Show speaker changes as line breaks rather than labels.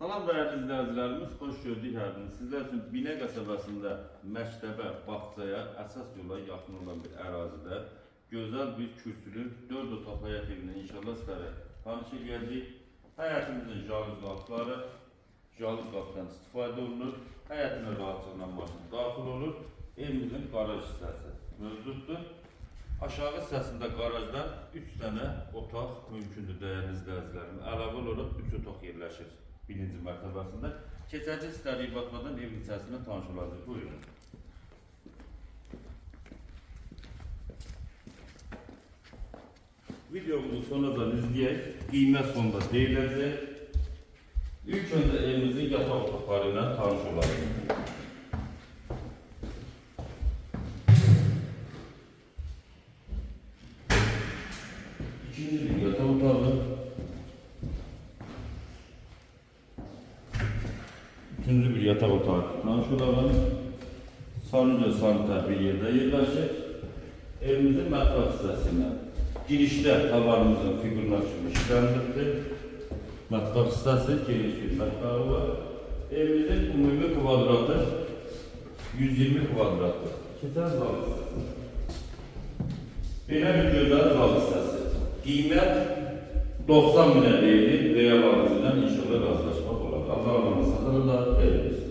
Salam değerli izləyicilərimiz, xoş gördük hər biriniz. Sizlər üçün Binə qəsəbəsində məktəbə, bağçaya, əsas yola yaxın olan bir ərazidə gözəl bir kürsülü 4 otaqlı həyət evini inşallah sizlərə tanış edəcəyik. Həyətimizin jaluz qapıları, jaluz qapıdan istifadə olunur. Həyətinə rahatlıqla maşın daxil olur. Evimizin qaraj hissəsi mövcuddur. Aşağı hissəsində qarajdan 3 dənə otaq mümkündür dəyərli izləyicilərim. Əlavə olaraq 3 otaq yerləşir. Birinci mərtəbəsində. Keçəcək istədiyi batmadan evin içərisində tanış olacaq. Buyurun. Videomuzu sonradan izləyək. Qiymət sonunda deyiləcək. İlk öncə evimizin yataq otaqları ilə tanış olacaq. İkinci bir yataq otağı. Üçüncü bir yatak otağı tanış olalım. Sanıca saniter bir yerde yerleşir. Evimizin mətbəx hissəsində girişdə tavanımızın figürləşmiş işləndirdir. Mətbəx hissəsi geniş bir mətbəxi var. Evimizin ümumi kvadratı 120 kvadratdır. Keçən zal hissəsi. Belə bir gözəl zal hissəsi. Qiymət 90 minə deyilir. Real alıcıdan inşallah razılaşmaq olar. Allah-Allah satırlar, veririz.